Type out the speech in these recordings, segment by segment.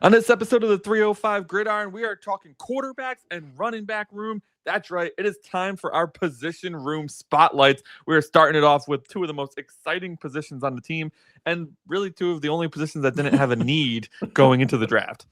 On this episode of the 305 Gridiron, we are talking quarterbacks and running back room. That's right. It is time for our position room spotlights. We are starting it off with two of the most exciting positions on the team, and really two of the only positions that didn't have a need going into the draft.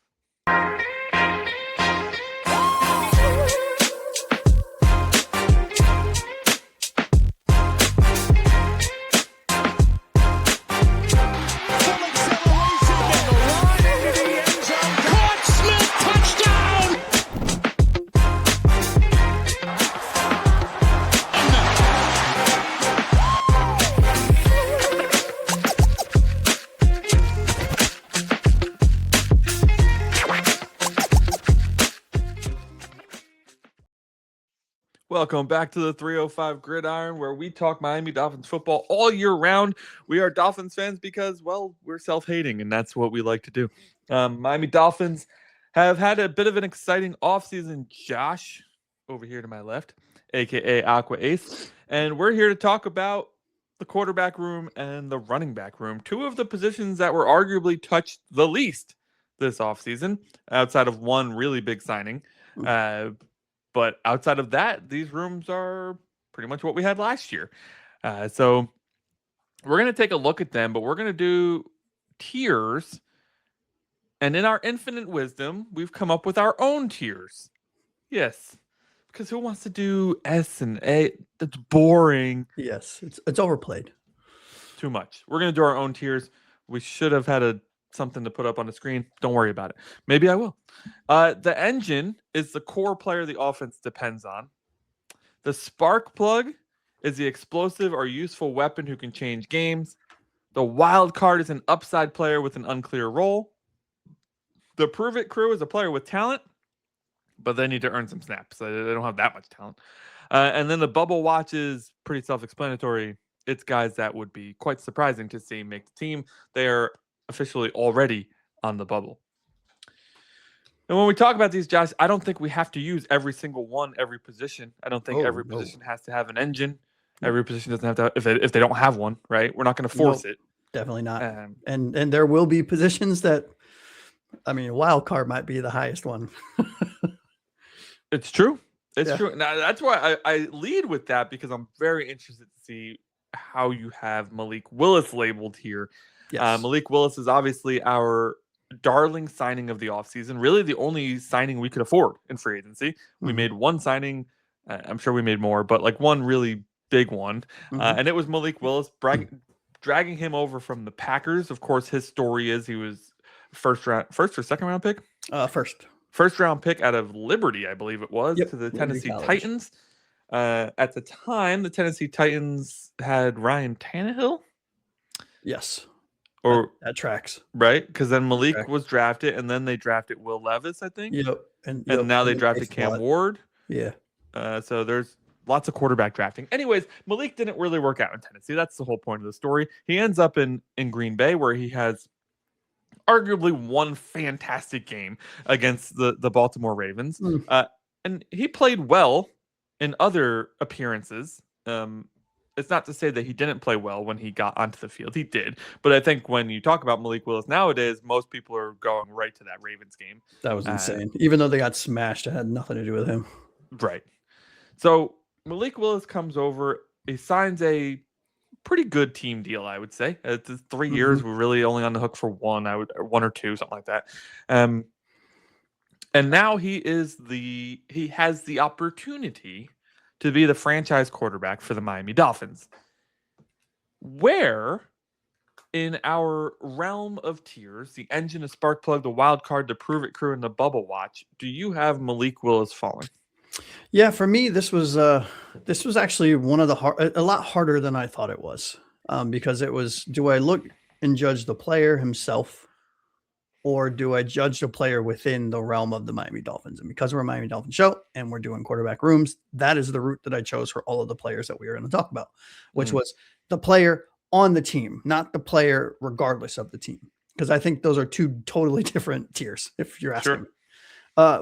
Welcome back to the 305 Gridiron, where we talk Miami Dolphins football all year round. We are Dolphins fans because, well, we're self-hating, and that's what we like to do. Miami Dolphins have had a bit of an exciting offseason. Josh, over here to my left, a.k.a. Aqua Ace, and we're here to talk about the quarterback room and the running back room, two of the positions that were arguably touched the least this offseason, outside of one really big signing. But outside of that, these rooms are pretty much what we had last year. So we're going to take a look at them, but we're going to do tiers. And in our infinite wisdom, we've come up with our own tiers. Yes, because who wants to do S and A? That's boring. Yes, it's overplayed. Too much. We're going to do our own tiers. We should have had something to put up on the screen. Don't worry about it. Maybe I will. The engine is the core player the offense depends on. The spark plug is the explosive or useful weapon who can change games. The wild card is an upside player with an unclear role. The prove it crew is a player with talent, but they need to earn some snaps. They don't have that much talent. And then the bubble watch is pretty self-explanatory. It's guys that would be quite surprising to see make the team. They are officially already on the bubble. And when we talk about these, Josh, I don't think we have to use every single one, every position. I don't think every position has to have an engine. Every position doesn't have to, if they don't have one, right? We're not going to force it. Definitely not. And there will be positions that, I mean, wild card might be the highest one. It's true. It's true. Now, that's why I lead with that, because I'm very interested to see how you have Malik Willis labeled here. Yes. Malik Willis is obviously our darling signing of the offseason, really the only signing we could afford in free agency. We made one signing. I'm sure we made more, but like one really big one. And it was Malik Willis, dragging him over from the Packers. Of course, his story is he was first or second round pick? First round pick out of Liberty, I believe it was, to the Tennessee Titans. At the time, the Tennessee Titans had Ryan Tannehill. Yes. Or that tracks, right? Because then Malik was drafted, and then they drafted Will Levis, I think. Yep. And now they drafted Cam Ward. Yeah. So there's lots of quarterback drafting. Anyways, Malik didn't really work out in Tennessee. That's the whole point of the story. He ends up in Green Bay, where he has arguably one fantastic game against the Baltimore Ravens. And he played well in other appearances. It's not to say that he didn't play well when he got onto the field. He did. But I think when you talk about Malik Willis nowadays, most people are going right to that Ravens game. That was insane. Even though they got smashed, it had nothing to do with him. Right. So Malik Willis comes over. He signs a pretty good team deal, I would say. It's 3 years. We're really only on the hook for one or two, something like that. And now he has the opportunity to be the franchise quarterback for the Miami Dolphins. Where in our realm of tiers, the engine, the spark plug, the wild card, the prove it crew, and the bubble watch, do you have Malik Willis falling? Yeah, for me, this was actually one of a lot harder than I thought it was, because it was, do I look and judge the player himself, or do I judge the player within the realm of the Miami Dolphins? And because we're a Miami Dolphins show and we're doing quarterback rooms, that is the route that I chose for all of the players that we are going to talk about, which was the player on the team, not the player regardless of the team. Because I think those are two totally different tiers, if you're asking.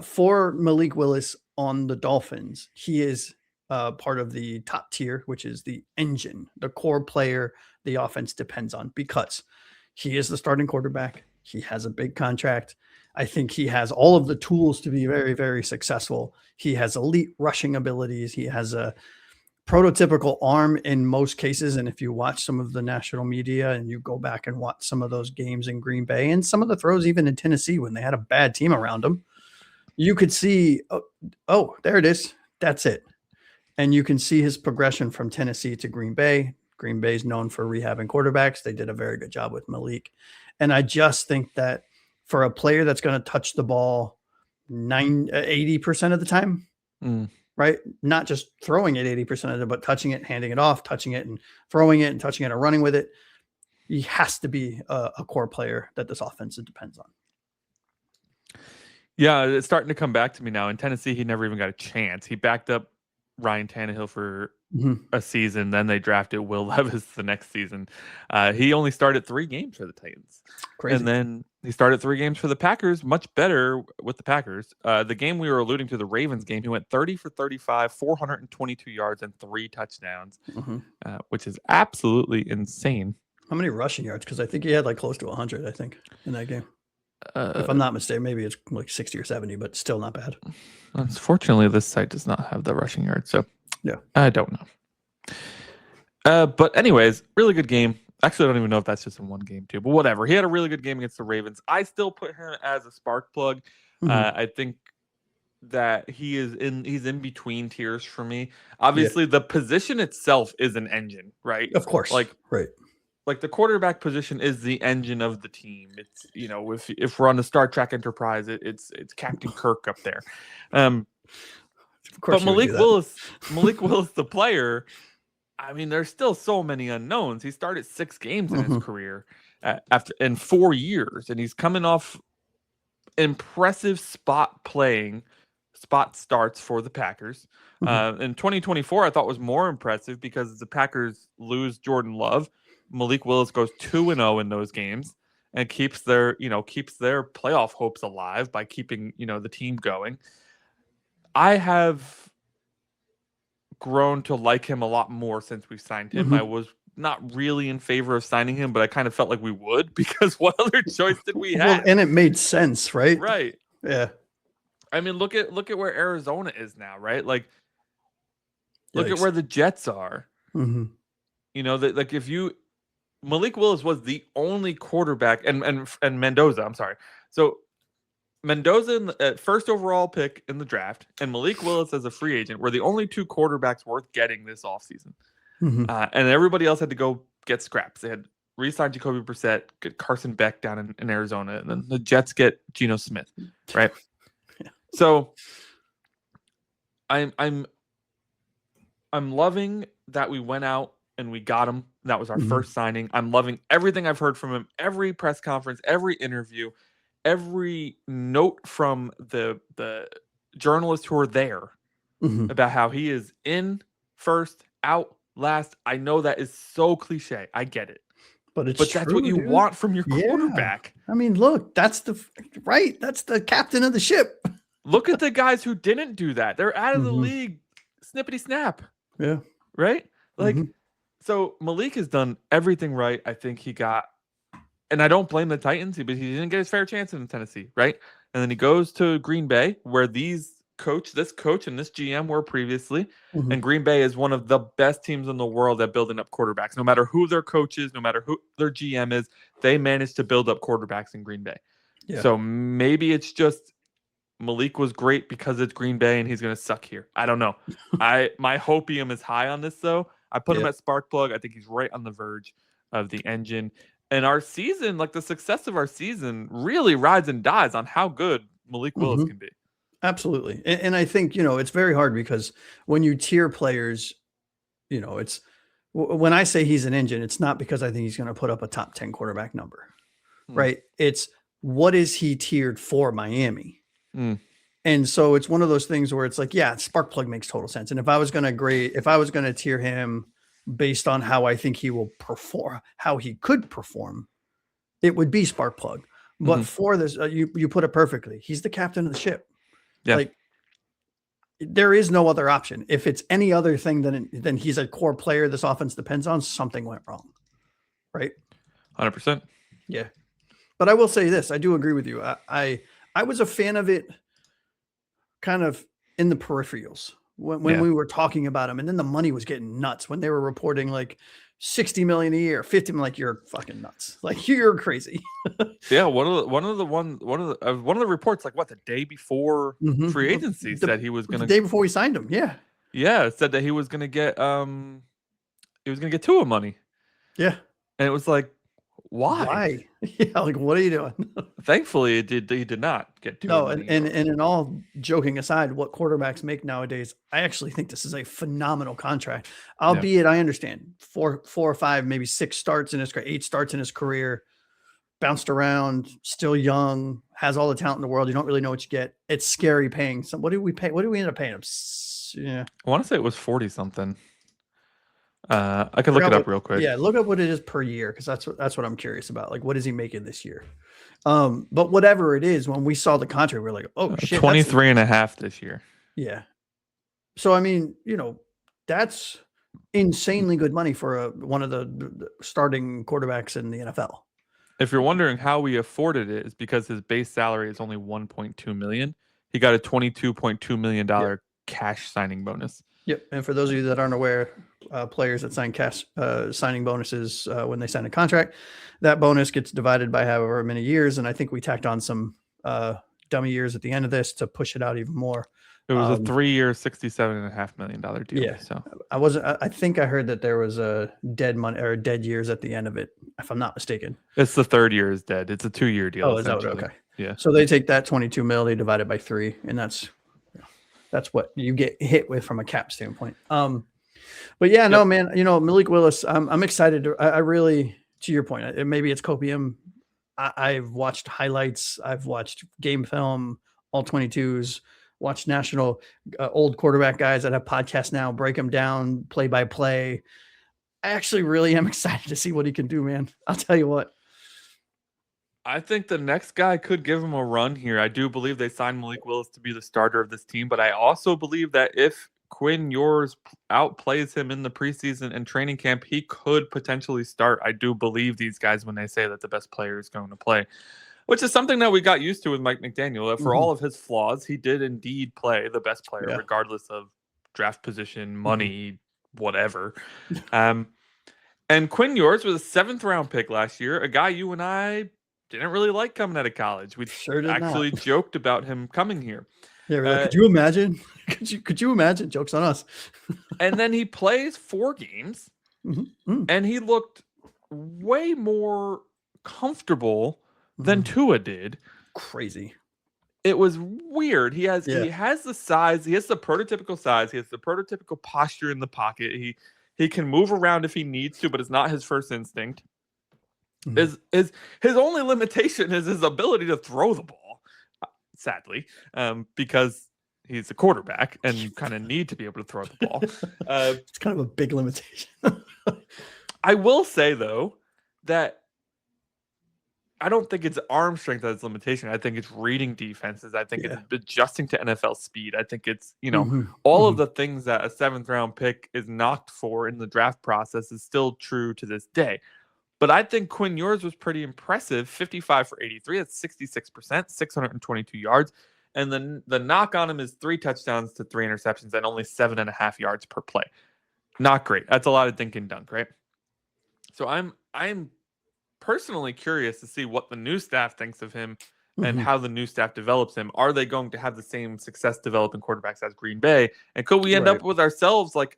For Malik Willis on the Dolphins, he is part of the top tier, which is the engine, the core player the offense depends on, because he is the starting quarterback. He has a big contract. I think he has all of the tools to be very, very successful. He has elite rushing abilities. He has a prototypical arm in most cases. And if you watch some of the national media and you go back and watch some of those games in Green Bay and some of the throws even in Tennessee when they had a bad team around them, you could see, oh, there it is. That's it. And you can see his progression from Tennessee to Green Bay. Green Bay is known for rehabbing quarterbacks. They did a very good job with Malik. And I just think that for a player that's going to touch the ball 80% of the time, right? Not just throwing it 80% of it, but touching it, handing it off, touching it and throwing it and touching it and running with it. He has to be a core player that this offense depends on. Yeah, it's starting to come back to me now. In Tennessee, he never even got a chance. He backed up Ryan Tannehill for a season. Then they drafted Will Levis the next season. He only started 3 games for the Titans. Crazy. And then he started 3 games for the Packers, much better with the Packers. The game we were alluding to, the Ravens game, he went 30 for 35, 422 yards, and 3 touchdowns, which is absolutely insane. How many rushing yards? Because I think he had like close to 100, I think, in that game. If I'm not mistaken, maybe it's like 60 or 70, but still not bad. Unfortunately, this site does not have the rushing yards, so yeah, I don't know. But anyways, really good game. Actually, I don't even know if that's just in one game too, but whatever. He had a really good game against the Ravens. I still put him as a spark plug. I think that he's in between tiers for me. Obviously, the position itself is an engine, right? Of course, right. Like the quarterback position is the engine of the team. It's, you know, if we're on the Star Trek Enterprise, it's Captain Kirk up there. But Malik Willis, the player, I mean, there's still so many unknowns. He started 6 games in his career in 4 years, and he's coming off impressive spot starts for the Packers. In 2024, I thought was more impressive because the Packers lose Jordan Love. Malik Willis goes 2-0 in those games and keeps their playoff hopes alive by keeping, the team going. I have grown to like him a lot more since we signed him. I was not really in favor of signing him, but I kind of felt like we would because what other choice did we have? Well, and it made sense, right? Right. Yeah. I mean, look at where Arizona is now, right? Like, look at where the Jets are. Malik Willis was the only quarterback, and Mendoza. I'm sorry. So Mendoza, first overall pick in the draft, and Malik Willis as a free agent were the only 2 quarterbacks worth getting this offseason. And everybody else had to go get scraps. They had re-signed Jacoby Brissett, get Carson Beck down in Arizona, and then the Jets get Geno Smith, right? So I'm loving that we went out and we got him. That was our first signing. I'm loving everything I've heard from him, every press conference, every interview, every note from the journalists who are there about how he is in first, out last. I know that is so cliche. I get it. But that's what you want from your quarterback. I mean, look, that's the captain of the ship. Look at the guys who didn't do that. They're out of the league. Snippety snap. Yeah. Right? Like, so Malik has done everything right. I think he got, and I don't blame the Titans, but he didn't get his fair chance in Tennessee, right? And then he goes to Green Bay, where this coach and this GM were previously. And Green Bay is one of the best teams in the world at building up quarterbacks. No matter who their coach is, no matter who their GM is, they managed to build up quarterbacks in Green Bay. Yeah. So maybe it's just Malik was great because it's Green Bay and he's going to suck here. I don't know. My hopium is high on this, though. I put him at spark plug. I think he's right on the verge of the engine. And our season, like the success of our season, really rides and dies on how good Malik Willis can be. Absolutely. And I think, it's very hard because when you tier players, it's when I say he's an engine, it's not because I think he's going to put up a top 10 quarterback number, right? It's what is he tiered for Miami? And so it's one of those things where it's like, yeah, spark plug makes total sense. And if I was going to tier him based on how I think he will perform, how he could perform, it would be spark plug. But for this, you put it perfectly. He's the captain of the ship. Yeah. Like, there is no other option. If it's any other thing than he's a core player this offense depends on, something went wrong. Right? 100%. Yeah. But I will say this. I do agree with you. I I was a fan of it kind of in the peripherals when we were talking about him, and then the money was getting nuts when they were reporting like 60 million a year, 50. I'm like, you're fucking nuts. Like, you're crazy. Yeah, one of the reports, like the day before free agency, said he was gonna the day before we signed him. Yeah. Yeah, it said that he was gonna get Tua money. Yeah. And it was like, why? Yeah, like, what are you doing? Thankfully, he did not get Tua money. And in all joking aside, what quarterbacks make nowadays, I actually think this is a phenomenal contract. Albeit, I understand 4 or 5, maybe 6 starts in his career, 8 starts in his career, bounced around, still young, has all the talent in the world. You don't really know what you get. It's scary paying some. What did we pay? What did we end up paying him? Yeah, I want to say it was 40 something. I could look it up real quick. Yeah, look up what it is per year, because that's what I'm curious about. Like, what is he making this year? But whatever it is, when we saw the contract, we are like, oh shit, 23 and a half this year. Yeah. So I mean, that's insanely good money for one of the starting quarterbacks in the NFL. If you're wondering how we afforded it, it's because his base salary is only $1.2 million. He got a $22.2 million cash signing bonus. Yep. And for those of you that aren't aware, players that sign cash signing bonuses when they sign a contract, that bonus gets divided by however many years. And I think we tacked on some dummy years at the end of this to push it out even more. It was a 3-year, $67.5 million deal. Yeah. So I think I heard that there was a dead years at the end of it, if I'm not mistaken. It's the 3rd year is dead. It's a 2-year deal. Oh, is that okay? Yeah. So they take that 22 mil, they divide it by 3, and that's what you get hit with from a cap standpoint. But yeah, no, man, Malik Willis, I'm excited. I really, to your point, maybe it's copium. I've watched highlights. I've watched game film, all 22s, watched national old quarterback guys that have podcasts now, break them down play by play. I actually really am excited to see what he can do, man. I'll tell you what. I think the next guy could give him a run here. I do believe they signed Malik Willis to be the starter of this team, but I also believe that if Quinn Ewers outplays him in the preseason and training camp, he could potentially start. I do believe these guys when they say that the best player is going to play, which is something that we got used to with Mike McDaniel. For all of his flaws, he did indeed play the best player, regardless of draft position, money, whatever. And Quinn Ewers was a 7th-round pick last year, a guy you and I didn't really like coming out of college. We actually joked about him coming here. Yeah, like, could you imagine? Could you imagine? Joke's on us. And then he plays 4 games, and he looked way more comfortable than Tua did. Crazy. It was weird. He has the size. He has the prototypical size. He has the prototypical posture in the pocket. He can move around if he needs to, but it's not his first instinct. His only limitation is his ability to throw the ball, sadly, because he's a quarterback and you kind of need to be able to throw the ball. It's kind of a big limitation. I will say, though, that I don't think it's arm strength that's limitation. I think it's reading defenses. I think it's adjusting to NFL speed. I think it's, all of the things that a 7th-round pick is knocked for in the draft process is still true to this day. But I think Quinn Ewers was pretty impressive. 55 for 83. That's 66%, 622 yards. And then the knock on him is 3 touchdowns to 3 interceptions and only 7.5 yards per play. Not great. That's a lot of dink and dunk, right? So I'm personally curious to see what the new staff thinks of him and how the new staff develops him. Are they going to have the same success developing quarterbacks as Green Bay? And could we end up with ourselves like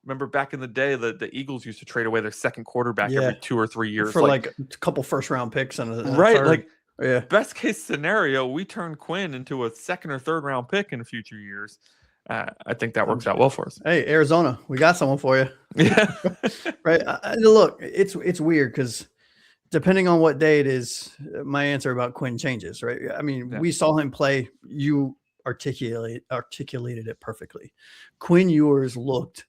remember back in the day, the Eagles used to trade away their second quarterback every 2 or 3 years for like a couple 1st-round picks and a right. third. Like best case scenario, we turn Quinn into a 2nd or 3rd-round pick in future years. I think that works out well for us. Hey, Arizona, we got someone for you. Yeah, right. Look, it's weird because depending on what day it is, my answer about Quinn changes. Right. I mean, we saw him play. You articulated it perfectly. Quinn Ewers looked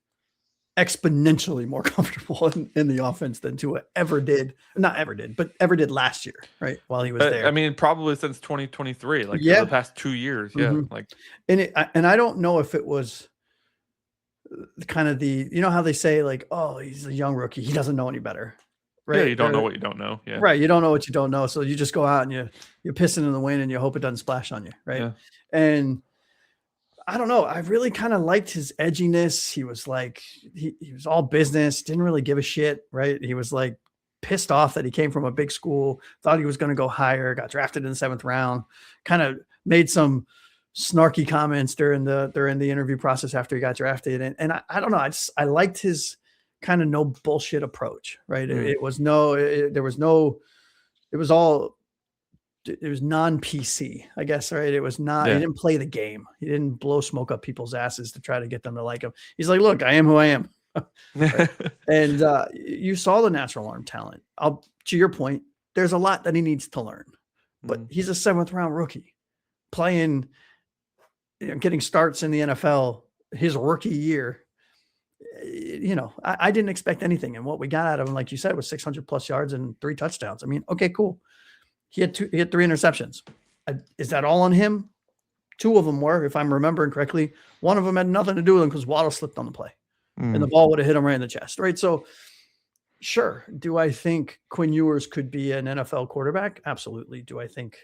exponentially more comfortable in the offense than Tua ever did. Not ever did, but ever did last year, right? While he was there. I mean, probably since 2023, like the past 2 years. Yeah. Like, and I don't know if it was kind of how they say like, oh, he's a young rookie. He doesn't know any better. right? Yeah, you don't know what you don't know. Yeah. Right. You don't know what you don't know. So you just go out and you're pissing in the wind and you hope it doesn't splash on you. Right. Yeah. And I don't know. I really kind of liked his edginess. He was like, he was all business, didn't really give a shit. Right. He was like pissed off that he came from a big school, thought he was going to go higher, got drafted in the 7th round, kind of made some snarky comments during the interview process after he got drafted. And I don't know. I liked his kind of no bullshit approach, right? It was non-PC, I guess, right? It was not, He didn't play the game. He didn't blow smoke up people's asses to try to get them to like him. He's like, look, I am who I am. Right? And you saw the natural arm talent. To your point, there's a lot that he needs to learn, but he's a 7th round rookie playing, getting starts in the NFL his rookie year. I didn't expect anything. And what we got out of him, like you said, was 600 plus yards and 3 touchdowns. I mean, okay, cool. He had 3 interceptions. Is that all on him? 2 of them were, if I'm remembering correctly. One of them had nothing to do with him because Waddle slipped on the play and the ball would have hit him right in the chest. Right. So sure. Do I think Quinn Ewers could be an NFL quarterback? Absolutely. Do I think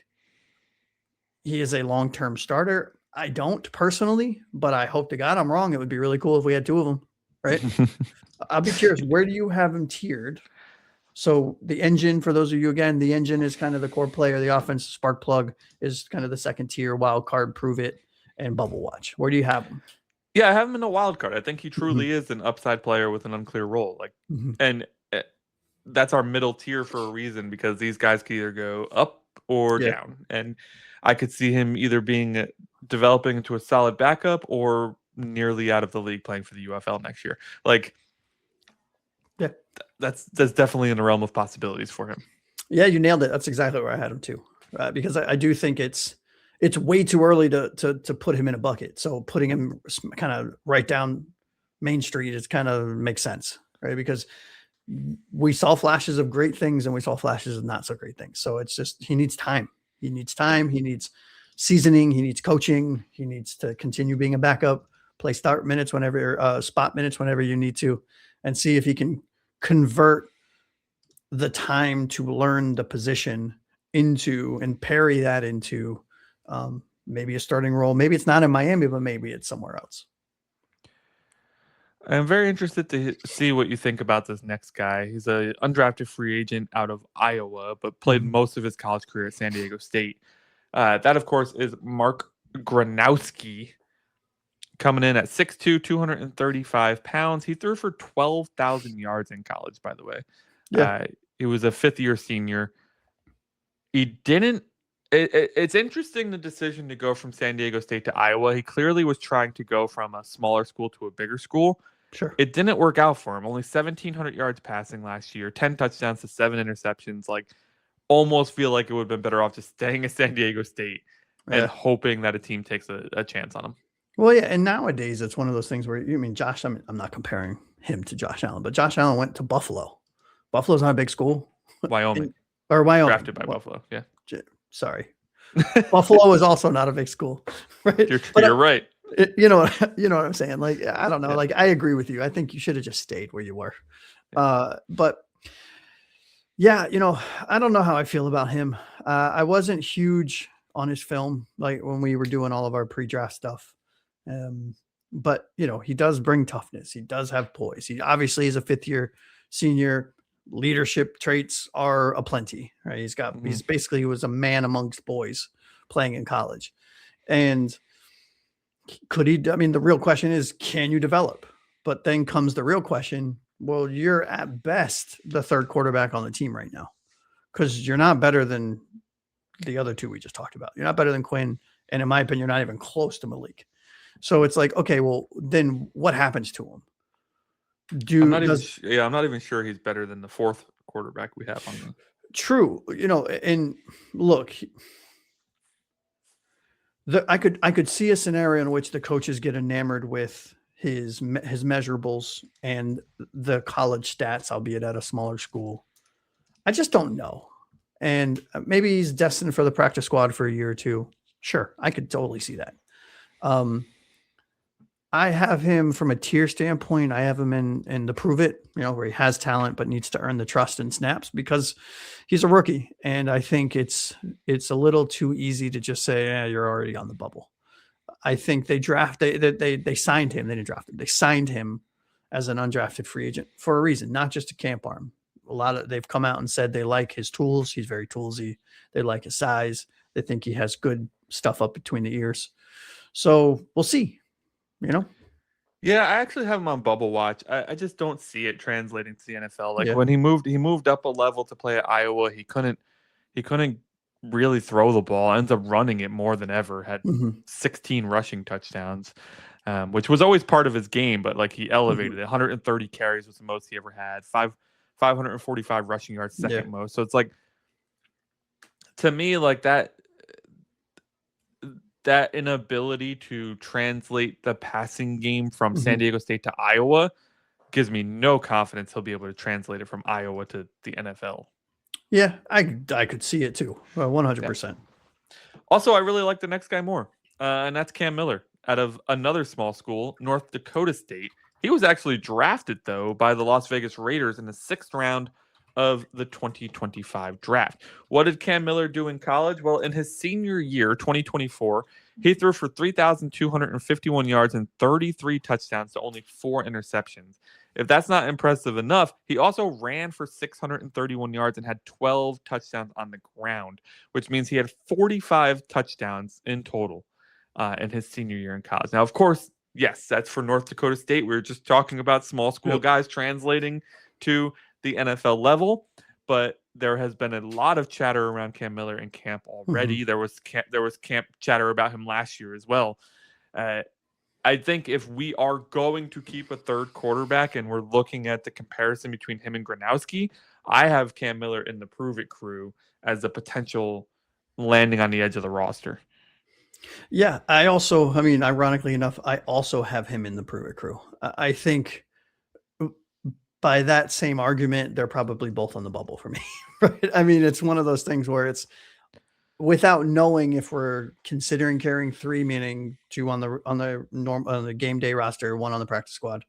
he is a long-term starter? I don't personally, but I hope to God I'm wrong. It would be really cool if we had 2 of them. Right. I'll be curious. Where do you have him tiered? So the engine, for those of you, again, the engine is kind of the core player. The offense spark plug is kind of the 2nd tier, wild card, prove it, and bubble watch. Where do you have him? Yeah, I have him in a wild card. I think he truly is an upside player with an unclear role. And that's our middle tier for a reason, because these guys can either go up or down. And I could see him either developing into a solid backup or nearly out of the league playing for the UFL next year. That's definitely in the realm of possibilities for him. Yeah, you nailed it. That's exactly where I had him too, because I do think it's way too early to put him in a bucket. So putting him kind of right down Main Street is kind of makes sense, right? Because we saw flashes of great things and we saw flashes of not so great things. So it's just, he needs time. He needs seasoning. He needs coaching. He needs to continue being a backup, play spot minutes whenever you need to, and see if he can convert the time to learn the position into and parry that into maybe a starting role. Maybe it's not in Miami, but maybe it's somewhere else. I'm very interested to see what you think about this next guy. He's an undrafted free agent out of Iowa, but played most of his college career at San Diego State. That, of course, is Mark Gronowski, coming in at 6'2", 235 pounds. He threw for 12,000 yards in college, by the way. Yeah. He was a 5th-year senior. He didn't it's interesting, the decision to go from San Diego State to Iowa. He clearly was trying to go from a smaller school to a bigger school. Sure. It didn't work out for him. Only 1,700 yards passing last year, 10 touchdowns to 7 interceptions. Almost feel like it would have been better off just staying at San Diego State and hoping that a team takes a chance on him. Well, yeah, and nowadays it's one of those things where Josh. I'm not comparing him to Josh Allen, but Josh Allen went to Buffalo. Buffalo's not a big school. Wyoming. Wyoming. Drafted by Buffalo. Yeah. Sorry. Buffalo is also not a big school, right? You're right. You know what I'm saying? I don't know. I agree with you. I think you should have just stayed where you were. But yeah, I don't know how I feel about him. I wasn't huge on his film, when we were doing all of our pre-draft stuff. But he does bring toughness. He does have poise. He obviously is a 5th-year senior. Leadership traits are aplenty, right? He was a man amongst boys playing in college. And could he, the real question is, can you develop? But then comes the real question. Well, you're at best the 3rd quarterback on the team right now, because you're not better than the other 2 we just talked about. You're not better than Quinn. And in my opinion, you're not even close to Malik. So it's okay, well, then what happens to him? I'm not even sure he's better than the 4th quarterback we have on the. True. And look, I could see a scenario in which the coaches get enamored with his measurables and the college stats, albeit at a smaller school. I just don't know. And maybe he's destined for the practice squad for a year or 2. Sure. I could totally see that. I have him from a tier standpoint. I have him in the prove it, where he has talent but needs to earn the trust and snaps because he's a rookie. And I think it's a little too easy to just say, yeah, you're already on the bubble. I think they signed him. They didn't draft him. They signed him as an undrafted free agent for a reason, not just a camp arm. They've come out and said they like his tools. He's very toolsy. They like his size. They think he has good stuff up between the ears. So we'll see. Yeah, I actually have him on bubble watch. I just don't see it translating to the NFL. Like when he moved up a level to play at Iowa, he couldn't really throw the ball. Ends up running it more than ever. Had 16 rushing touchdowns, which was always part of his game. But like he elevated it. 130 carries was the most he ever had. 545 rushing yards, second most. So it's like, to me, like that inability to translate the passing game from San Diego State to Iowa gives me no confidence he'll be able to translate it from Iowa to the NFL. Yeah, I could see it too. 100%. Yeah. Also, I really like the next guy more, and that's Cam Miller out of another small school, North Dakota State. He was actually drafted, though, by the Las Vegas Raiders in the 6th round of the 2025 draft. What did Cam Miller do in college? Well, in his senior year, 2024, he threw for 3,251 yards and 33 touchdowns to only 4 interceptions. If that's not impressive enough, he also ran for 631 yards and had 12 touchdowns on the ground, which means he had 45 touchdowns in total in his senior year in college. Now, of course, yes, that's for North Dakota State. We were just talking about small school guys translating to the NFL level, but there has been a lot of chatter around Cam Miller in camp already. There was camp chatter about him last year as well. I think if we are going to keep a third quarterback and we're looking at the comparison between him and Gronowski, I have Cam Miller in the prove it crew as the potential landing on the edge of the roster. Yeah, ironically enough, I also have him in the prove it crew. I think by that same argument, they're probably both on the bubble for me. Right? I mean, it's one of those things where it's without knowing if we're considering carrying 3, meaning 2 on the game day roster, 1 on the practice squad.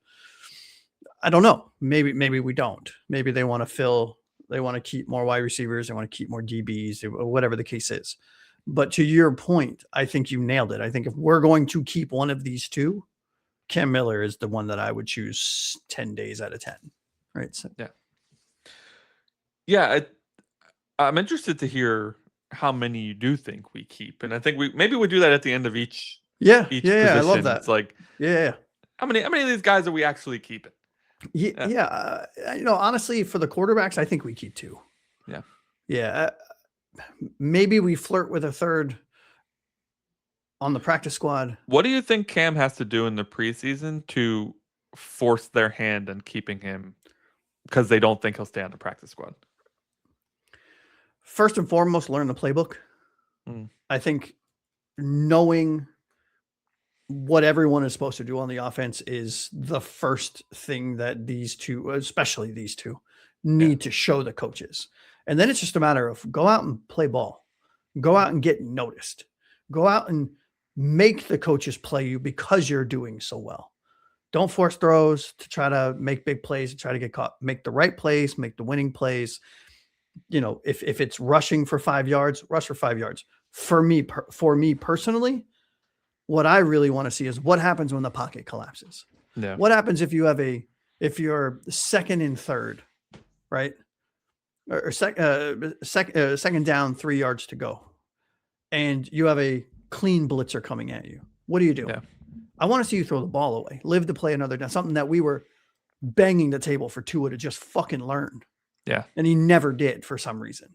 I don't know. Maybe we don't. Maybe they want to keep more wide receivers. They want to keep more DBs, whatever the case is. But to your point, I think you nailed it. I think if we're going to keep one of these two, Cam Miller is the one that I would choose 10 days out of 10. Right. So, yeah. I'm interested to hear how many you do think we keep, and I think we do that at the end of each. Position. I love that. It's like, how many of these guys are we actually keeping? Honestly, for the quarterbacks, I think we keep 2. Yeah. Maybe we flirt with a third on the practice squad. What do you think Cam has to do in the preseason to force their hand on keeping him, because they don't think he'll stay on the practice squad? First and foremost, learn the playbook. I think knowing what everyone is supposed to do on the offense is the first thing that these two, especially these two, need to show the coaches. And then it's just a matter of go out and play ball. Go out and get noticed. Go out and make the coaches play you because you're doing so well. Don't force throws to try to make big plays and try to get caught. Make the right plays, make the winning plays. If it's rushing for 5 yards, rush for 5 yards. For me personally, what I really want to see is what happens when the pocket collapses. Yeah. What happens if you're second and third, right? Or second down, 3 yards to go, and you have a clean blitzer coming at you. What do you do? Yeah. I want to see you throw the ball away, live to play another down, something that we were banging the table for Tua to just fucking learn. Yeah. And he never did for some reason.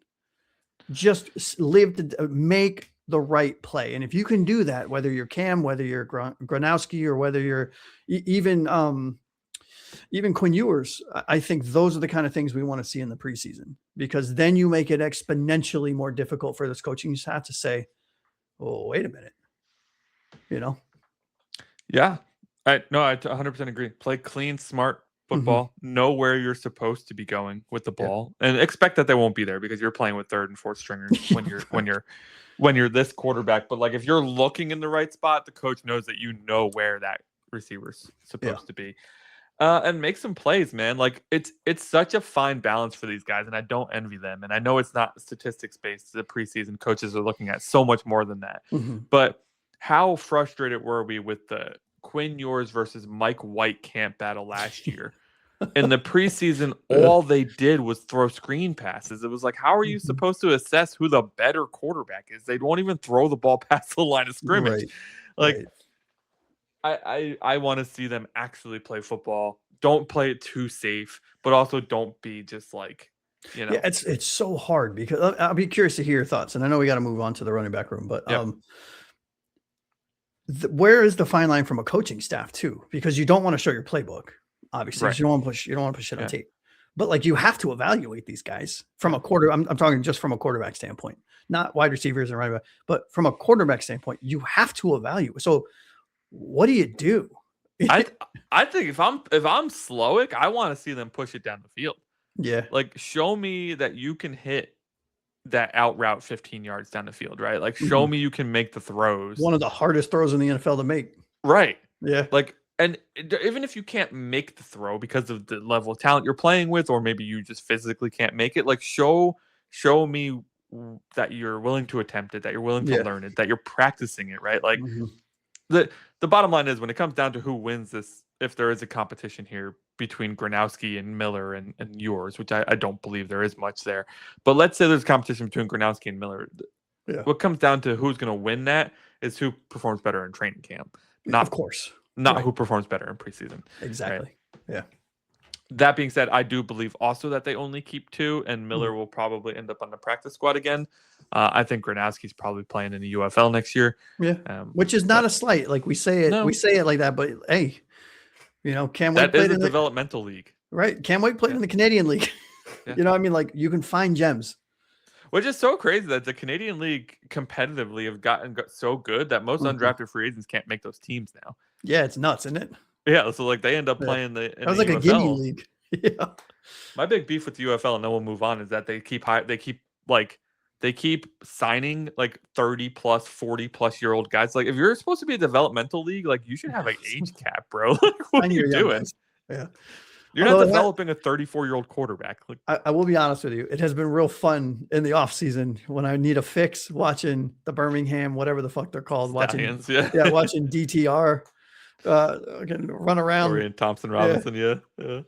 Just live to make the right play. And if you can do that, whether you're Cam, whether you're Gronowski, or whether you're even Quinn Ewers, I think those are the kind of things we want to see in the preseason, because then you make it exponentially more difficult for this coaching staff to say, oh, wait a minute, Yeah. I 100% agree. Play clean, smart football. Know where you're supposed to be going with the ball, and expect that they won't be there because you're playing with third and fourth stringers when you're this quarterback. But like, if you're looking in the right spot, the coach knows that you know where that receivers supposed to be. And make some plays, man. Like it's such a fine balance for these guys, and I don't envy them. And I know it's not statistics based. The preseason coaches are looking at so much more than that. But how frustrated were we with the Quinn Ewers versus Mike White camp battle last year? In the preseason, all they did was throw screen passes. It was like, how are you supposed to assess who the better quarterback is? They won't even throw the ball past the line of scrimmage. I want to see them actually play football. Don't play it too safe, but also don't be just like, Yeah, it's so hard because I'll be curious to hear your thoughts. And I know we got to move on to the running back room, but where is the fine line from a coaching staff too? Because you don't want to show your playbook, obviously. You don't want to push it on tape. But like you have to evaluate these guys from a quarter. I'm talking just from a quarterback standpoint, not wide receivers and running back, but from a quarterback standpoint, you have to evaluate. So what do you do? I think if I'm Slowick, I want to see them push it down the field. Yeah. Like show me that you can hit that out route 15 yards down the field, right? Like show me you can make the throws. One of the hardest throws in the NFL to make. Right. Yeah. Like, and even if you can't make the throw because of the level of talent you're playing with, or maybe you just physically can't make it, like show me that you're willing to attempt it, that you're willing to learn it, that you're practicing it, right? Like the bottom line is when it comes down to who wins this, if there is a competition here between Gronowski and Miller and Ewers, which I don't believe there is much there. But let's say there's a competition between Gronowski and Miller. What comes down to who's going to win that is who performs better in training camp. Not, of course. Not who performs better in preseason. Exactly. Right? Yeah. That being said, I do believe also that they only keep 2, and Miller will probably end up on the practice squad again. I think Gronowski's probably playing in the UFL next year. Yeah, which is not a slight. Like we say it like that, but hey, Cam White played in the developmental league, right? Cam White played in the Canadian League. You know what I mean? Like you can find gems. Which is so crazy that the Canadian League competitively have gotten so good that most undrafted free agents can't make those teams now. Yeah, it's nuts, isn't it? Yeah, so like they end up playing the. That was like UFL. A Guinea league. Yeah. My big beef with the UFL, and then we'll move on, is that they keep signing like 30 plus, 40 plus year old guys. Like if you're supposed to be a developmental league, like you should have an age cap, bro. Like, what are you doing? Yeah. You're not developing a 34-year-old quarterback. Like, I will be honest with you. It has been real fun in the off season when I need a fix watching the Birmingham, whatever the fuck they're called. Stallions, watching DTR run around. Dorian Thompson-Robinson, yeah.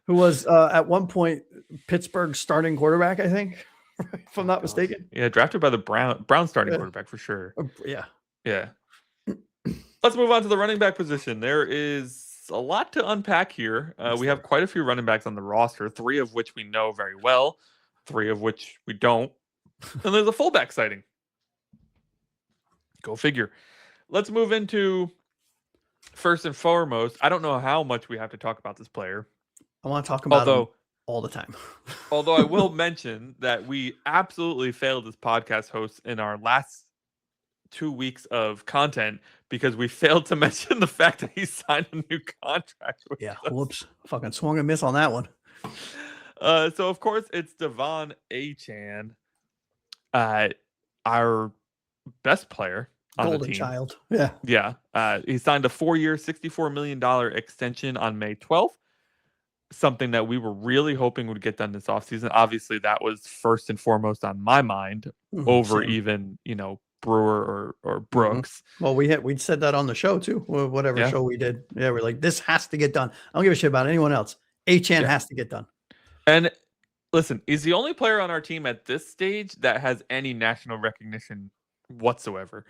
Who was at one point Pittsburgh's starting quarterback, I think, if I'm not mistaken. Yeah, drafted by the Brown starting quarterback for sure. Yeah. Let's move on to the running back position. There is a lot to unpack here. We have quite a few running backs on the roster, 3 of which we know very well, 3 of which we don't. And there's a fullback sighting. Go figure. Let's move into first and foremost. I don't know how much we have to talk about this player. I want to talk about him all the time. Although I will mention that we absolutely failed as podcast hosts in our last 2 weeks of content because we failed to mention the fact that he signed a new contract with us. Whoops. Fucking swung and miss on that one. So of course it's De'Von Achane, our best player on Golden the team. Child. Yeah. He signed a 4-year, $64 million extension on May 12th. Something that we were really hoping would get done this offseason. Obviously, that was first and foremost on my mind over even, Brewer or Brooks. Well, we'd said that on the show too, whatever show we did. Yeah, we're like, this has to get done. I don't give a shit about anyone else. Achane has to get done. And listen, he's the only player on our team at this stage that has any national recognition whatsoever.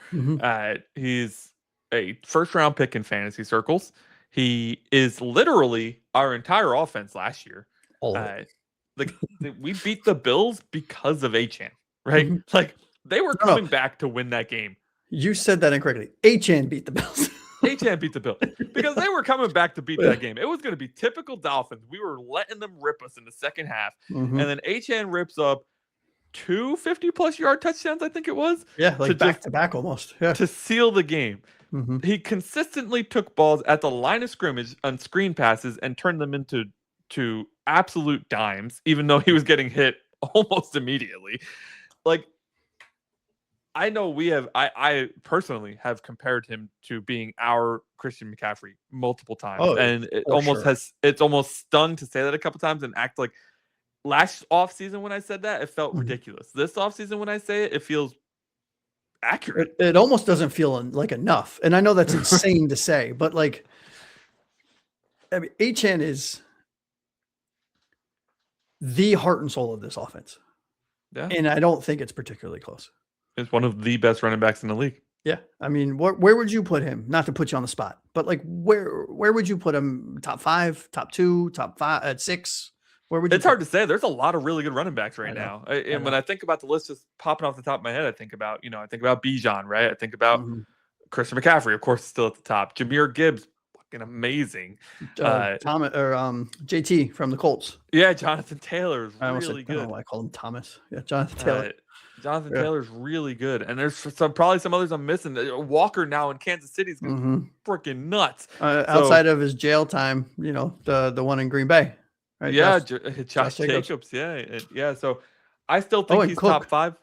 He's a first-round pick in fantasy circles. He is literally our entire offense last year. We beat the Bills because of Achane, right? Like they were coming back to win that game. You said that incorrectly. Achane beat the Bills. Achane beat the Bills because they were coming back to beat that game. It was going to be typical Dolphins. We were letting them rip us in the second half, and then Achane rips up 2 50-plus yard touchdowns. I think it was. Yeah, like back to back almost. Yeah, to seal the game. He consistently took balls at the line of scrimmage on screen passes and turned them into absolute dimes, even though he was getting hit almost immediately. Like, I know we have. I personally have compared him to being our Christian McCaffrey multiple times, Oh, and sure. it's almost stung to say that a couple times and act like last offseason when I said that it felt Mhm. ridiculous. This offseason when I say it, it feels accurate. It almost doesn't feel like enough, and I know that's insane to say, but like, I mean, Achane is the heart and soul of this offense, Yeah, and I don't think it's particularly close. it's one of the best running backs in the league. Yeah, I mean, where would you put him? Not to put you on the spot, but like, where would you put him? Top 5, top 2, top 5, at 6? Where would you? It's hard to say. There's a lot of really good running backs right I know. now. And when I think about the list just popping off the top of my head, I think about Bijan, right? I think about Mhm. Christian McCaffrey, of course, still at the top. Jameer Gibbs, fucking amazing. Thomas or JT from the Colts. Yeah, Jonathan Taylor is I almost said, really I don't know good. why I called him Thomas. Yeah, Jonathan Taylor. Jonathan Yeah. Taylor's really good, and there's probably some others I'm missing. Walker now in Kansas City is freaking nuts. Outside of his jail time, the one in Green Bay, right? Yeah, Josh Jacobs. Yeah. So I still think and he's Cook. top 5.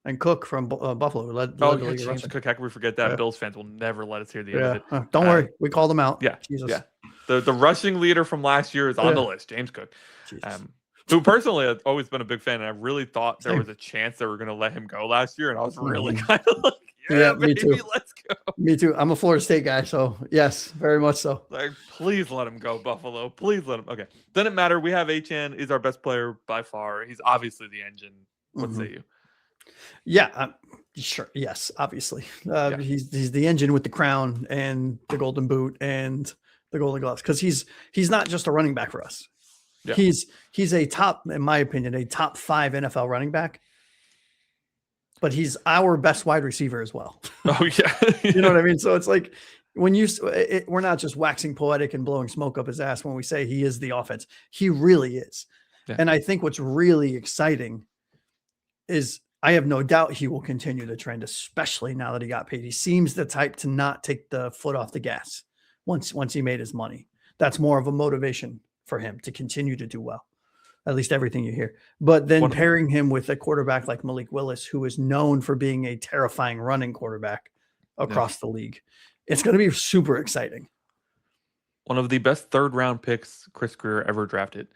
And Cook from Buffalo led Oh, the yeah, league in James rushing. Cook. How can we forget that? Yeah. Bills fans will never let us hear the end of it. Don't worry, we called him out. Yeah, Jesus. yeah. The rushing leader from last year is on the list, James Cook. Who personally I've always been a big fan, and I really thought there was a chance they were going to let him go last year, and I was really kind of like, yeah, me baby, too. let's go. Me too. I'm a Florida State guy, so yes, very much so. Like, please let him go, Buffalo. Please let him. Okay, doesn't matter. We have Achane. He's our best player by far. He's obviously the engine. What say you? Yeah, sure. Yes, obviously. He's the engine with the crown and the golden boot and the golden gloves, because he's not just a running back for us. Yeah. He's a top, in my opinion, a top 5 NFL running back, but he's our best wide receiver as well. Oh yeah. You know what I mean? So it's like when we're not just waxing poetic and blowing smoke up his ass when we say he is the offense. He really is. Yeah. And I think what's really exciting is I have no doubt he will continue the trend, especially now that he got paid. He seems the type to not take the foot off the gas once he made his money. That's more of a motivation for him to continue to do well, at least everything you hear. But then pairing him with a quarterback like Malik Willis, who is known for being a terrifying running quarterback across the league, it's going to be super exciting. One of the best 3rd-round picks Chris Grier ever drafted.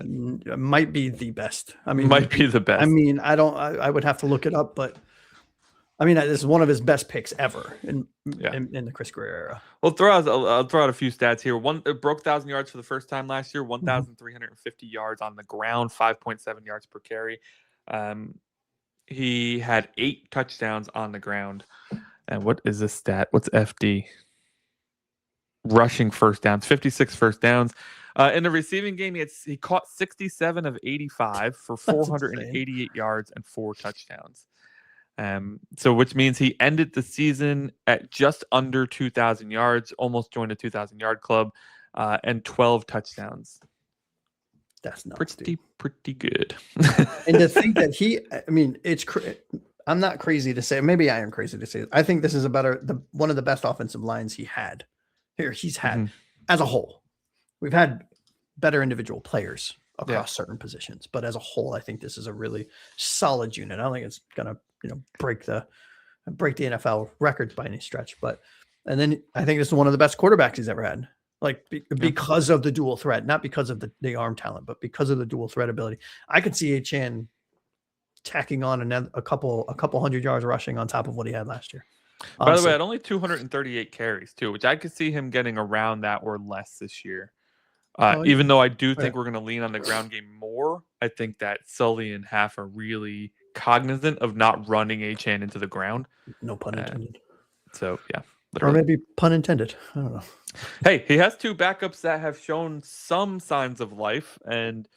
Might be the best. I mean, might be the best. I mean, I would have to look it up, but I mean, this is one of his best picks ever in the Chris Grier era. Well, I'll throw out a few stats here. It broke 1,000 yards for the first time last year, 1,350 yards on the ground, 5.7 yards per carry. He had 8 touchdowns on the ground. And what is this stat? What's FD? Rushing first downs, 56 first downs. In the receiving game, he caught 67 of 85 for 488 yards and 4 touchdowns. So which means he ended the season at just under 2,000 yards, almost joined a 2,000-yard club, and 12 touchdowns. That's nuts, pretty good. And to think that I'm not crazy to say, maybe I am crazy to say, I think this is one of the best offensive lines he's had as a whole. We've had better individual players across certain positions, but as a whole, I think this is a really solid unit. I don't think it's gonna, break the NFL records by any stretch, and then I think this is one of the best quarterbacks he's ever had. Because of the dual threat, not because of the arm talent, but because of the dual threat ability. I could see Achane tacking on a couple 100 yards rushing on top of what he had last year. By the way, at only 238 carries too, which I could see him getting around that or less this year. Even though I do think we're going to lean on the ground game more, I think that Sully and Half are really cognizant of not running Achane into the ground. No pun intended. So, yeah. Literally. Or maybe pun intended. I don't know. Hey, he has 2 backups that have shown some signs of life, and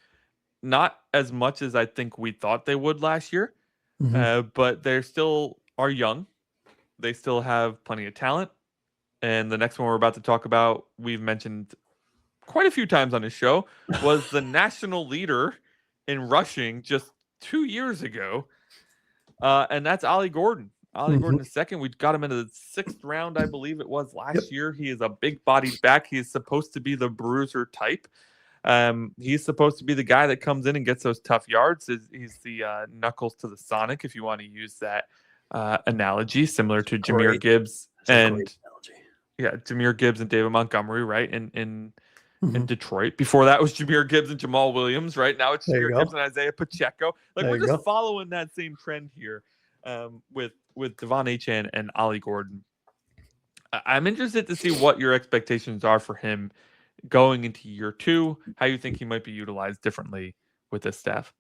not as much as I think we thought they would last year. But they still are young. They still have plenty of talent. And the next one we're about to talk about, we've mentioned quite a few times on his show, was the national leader in rushing just 2 years ago. And that's Ollie Gordon. Ollie Gordon II. We got him in the 6th round, I believe it was last year. He is a big-bodied back. He is supposed to be the bruiser type. He's supposed to be the guy that comes in and gets those tough yards. He's the knuckles to the Sonic, if you want to use that analogy, similar to Jahmyr Great. Gibbs It's a great and analogy. Jahmyr Gibbs and David Montgomery, right? In Mhm. Detroit. Before that was Jahmyr Gibbs and Jamal Williams, right? Now it's There you Jahmyr go. Gibbs and Isaiah Pacheco. Like There we're you just go. following that same trend here with De'Von Achane and Ollie Gordon. I'm interested to see what your expectations are for him going into year 2, how you think he might be utilized differently with this staff.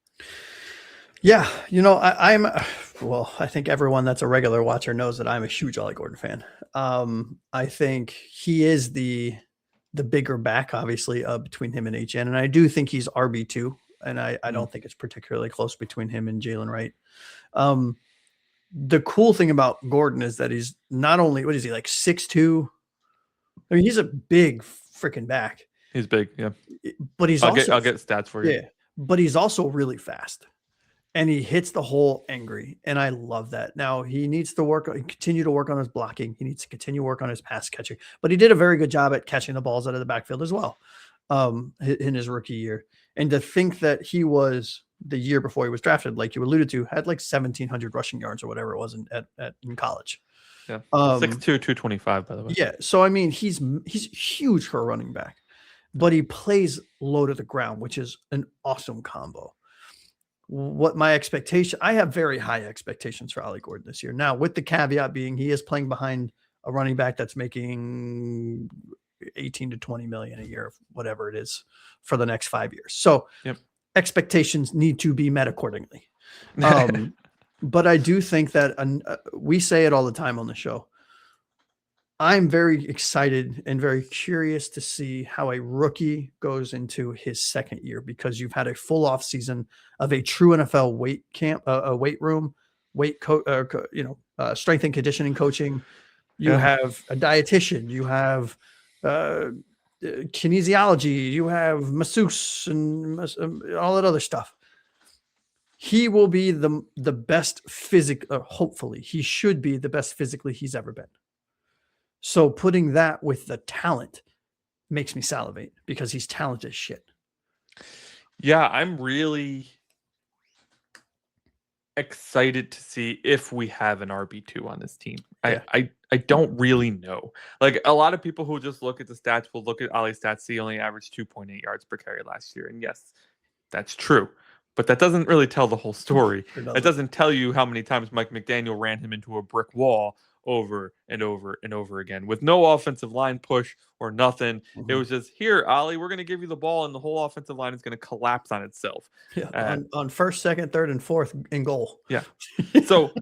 Yeah, I think everyone that's a regular watcher knows that I'm a huge Ollie Gordon fan. I think he is the bigger back, obviously, between him and HN, and I do think he's RB2, and I don't think it's particularly close between him and Jaylen Wright. The cool thing about Gordon is that he's not only, what is he, like 6'2"? I mean, he's a big freaking back. He's big, yeah. But he's I'll get stats for you. Yeah, but he's also really fast. And he hits the hole angry, and I love that. Now he needs to continue to work on his blocking. He needs to continue to work on his pass catching, but he did a very good job at catching the balls out of the backfield as well in his rookie year. And to think that he was the year before he was drafted, like you alluded to, had like 1,700 rushing yards or whatever it was in college. Yeah, 6'2", 225, by the way. Yeah, so I mean he's huge for a running back, but he plays low to the ground, which is an awesome combo. What my expectation, I have very high expectations for Ollie Gordon this year. Now, with the caveat being he is playing behind a running back that's making 18 to 20 million a year, whatever it is, for the next 5 years. So expectations need to be met accordingly. But I do think that we say it all the time on the show. I'm very excited and very curious to see how a rookie goes into his second year, because you've had a full off season of a true NFL weight camp, a weight room, strength and conditioning coaching. You have a dietitian, you have kinesiology, you have masseuse and all that other stuff. He will be the best hopefully he should be the best physically he's ever been. So putting that with the talent makes me salivate, because he's talented as shit. Yeah, I'm really excited to see if we have an RB2 on this team. Yeah. I don't really know. Like a lot of people who just look at the stats will look at Ollie's stats, he only averaged 2.8 yards per carry last year. And yes, that's true. But that doesn't really tell the whole story. It doesn't tell you how many times Mike McDaniel ran him into a brick wall over and over and over again with no offensive line push or nothing. It was just, here, Ollie, we're going to give you the ball, and the whole offensive line is going to collapse on itself. Yeah, on first, second, third, and fourth in goal. Yeah. So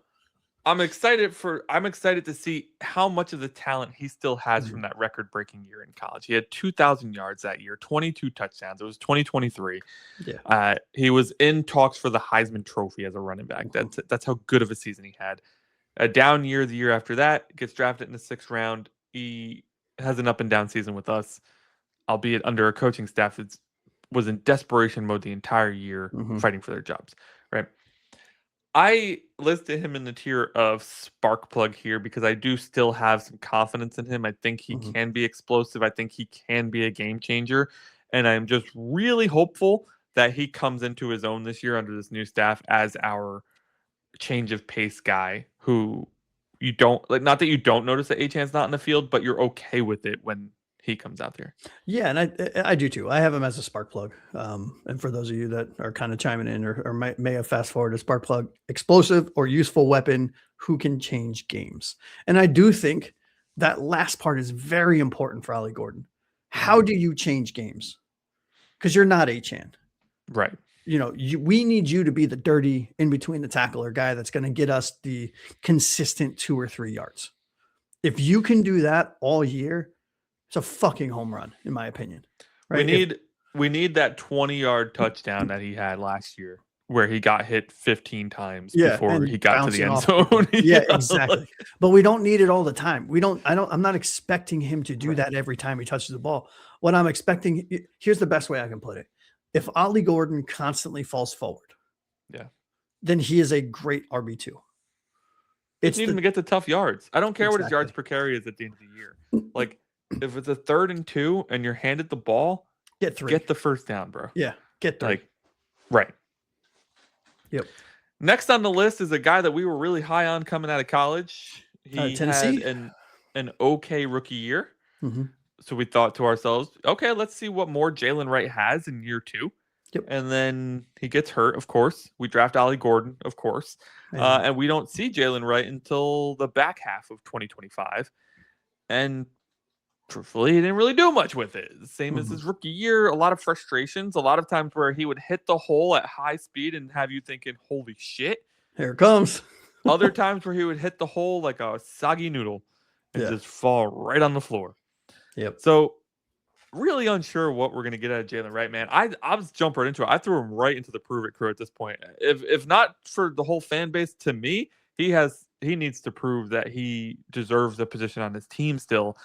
I'm excited to see how much of the talent he still has from that record-breaking year in college. He had 2,000 yards that year, 22 touchdowns. It was 2023. Yeah. He was in talks for the Heisman Trophy as a running back. That's how good of a season he had. A down year the year after that, gets drafted in the 6th round. He has an up and down season with us, albeit under a coaching staff that was in desperation mode the entire year, fighting for their jobs, right? I listed him in the tier of spark plug here because I do still have some confidence in him. I think he can be explosive. I think he can be a game changer. And I'm just really hopeful that he comes into his own this year under this new staff as our change of pace guy who you don't like, not that you don't notice that Achane's not in the field, but you're okay with it when he comes out there. Yeah, and I do too. I have him as a spark plug. And for those of you that are kind of chiming in or may have fast forwarded, spark plug, explosive or useful weapon who can change games. And I do think that last part is very important for Ollie Gordon. How do you change games? Because you're not Achane. Right. We need you to be the dirty in between the tackler guy that's going to get us the consistent 2 or 3 yards. If you can do that all year, it's a fucking home run, in my opinion. Right? We need that 20-yard touchdown that he had last year, where he got hit 15 times before he got to the end zone. Yeah, exactly. But we don't need it all the time. I'm not expecting him to do that every time he touches the ball. What I'm expecting, here's the best way I can put it. If Ollie Gordon constantly falls forward, then he is a great RB2. It's need him to get the tough yards. I don't care what his yards per carry is at the end of the year. Like, if it's a 3rd and 2 and you're handed the ball, get 3. Get the first down, bro. Yeah, get 3. Like, right. Yep. Next on the list is a guy that we were really high on coming out of college. He Tennessee. had an okay rookie year. Mm-hmm. So we thought to ourselves, okay, let's see what more Jaylen Wright has in year 2. Yep. And then he gets hurt, of course. We draft Ollie Gordon, of course. And we don't see Jaylen Wright until the back half of 2025. And truthfully, he didn't really do much with it. Same as his rookie year, a lot of frustrations, a lot of times where he would hit the hole at high speed and have you thinking, holy shit. Here it comes. Other times where he would hit the hole like a soggy noodle and just fall right on the floor. Yep. So really unsure what we're going to get out of Jaylen Wright, man. I'll just jump right into it. I threw him right into the prove it crew at this point. If not for the whole fan base, to me, he needs to prove that he deserves a position on his team still.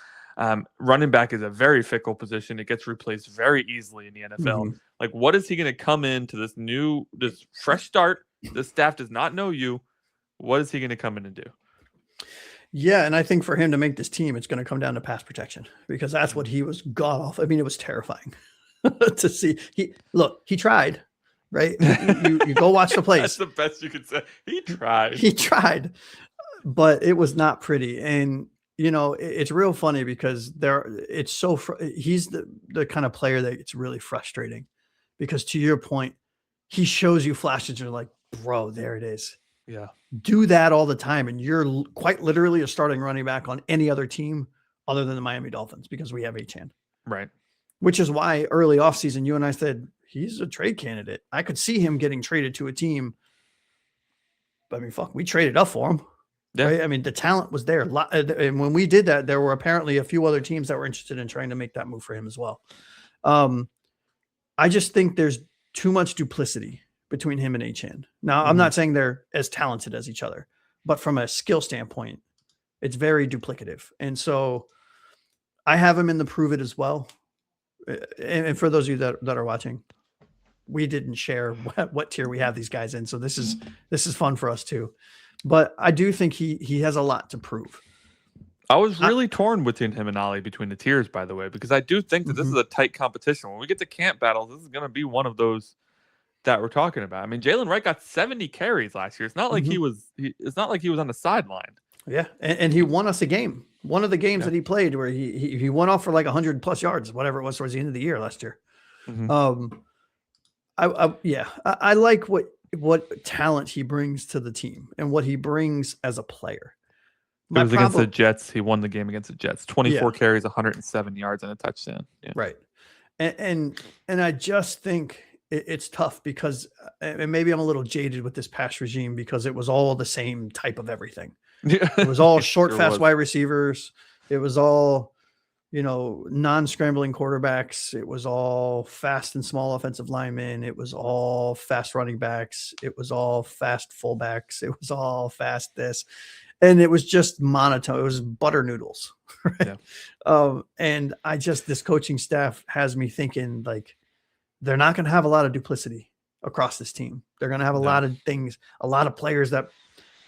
Running back is a very fickle position. It gets replaced very easily in the NFL. Like, what is he going to come into this fresh start? This staff does not know you. What is he going to come in and do? Yeah, and I think for him to make this team, it's going to come down to pass protection because that's what he was god awful. I mean, it was terrifying to see. He tried, right? You go watch the plays. That's the best you could say. He tried. He tried, but it was not pretty. And it's real funny because he's the kind of player that it's really frustrating because to your point, he shows you flashes and you're like, bro, there it is. Yeah. Do that all the time. And you're quite literally a starting running back on any other team other than the Miami Dolphins because we have Achane. Right. Which is why early offseason, you and I said, he's a trade candidate. I could see him getting traded to a team. But I mean, we traded up for him. Yeah. Right? I mean, the talent was there. And when we did that, there were apparently a few other teams that were interested in trying to make that move for him as well. I just think there's too much duplicity between him and Achane. Now, I'm not saying they're as talented as each other, but from a skill standpoint, it's very duplicative. And so I have him in the prove it as well. And for those of you that are watching, we didn't share what tier we have these guys in. So this is fun for us too. But I do think he has a lot to prove. I was really torn between him and Ollie between the tiers, by the way, because I do think that this is a tight competition. When we get to camp battles, this is going to be one of those that we're talking about. I mean, Jaylen Wright got 70 carries last year. It's not like he was on the sideline. Yeah, and he won us a game. One of the games that he played where he went off for like 100 plus yards, whatever it was towards the end of the year last year. I like what talent he brings to the team and what he brings as a player. It was against the Jets. He won the game against the Jets. 24 carries, 107 yards, and a touchdown. Yeah. Right. And I just think it's tough because, and maybe I'm a little jaded with this pass regime because it was all the same type of everything. Yeah. It was all short, fast wide receivers. It was all, non-scrambling quarterbacks. It was all fast and small offensive linemen. It was all fast running backs. It was all fast fullbacks. It was all fast this. And it was just monotone. It was butter noodles. Right? Yeah. And this coaching staff has me thinking like, they're not going to have a lot of duplicity across this team. They're going to have a lot of things, a lot of players that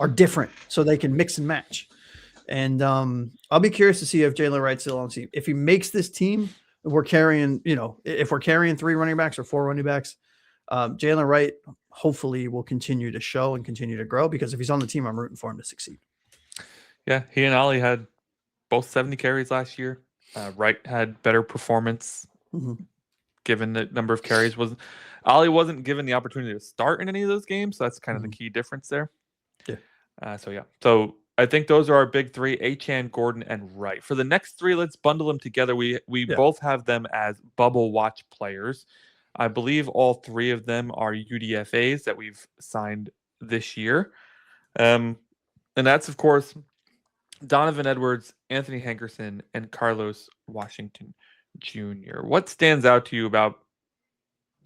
are different so they can mix and match. And I'll be curious to see if Jaylen Wright's still on the team. If he makes this team, we're carrying, if we're carrying 3 running backs or 4 running backs, Jaylen Wright hopefully will continue to show and continue to grow because if he's on the team, I'm rooting for him to succeed. Yeah, he and Ollie had both 70 carries last year. Wright had better performance given the number of carries. Ollie wasn't given the opportunity to start in any of those games, so that's kind of the key difference there. Yeah. So I think those are our big 3: Achane, Gordon, and Wright. For the next 3, let's bundle them together. We both have them as bubble watch players. I believe all 3 of them are UDFAs that we've signed this year. And that's, of course, Donovan Edwards, Anthony Hankerson, and Carlos Washington Jr. What stands out to you about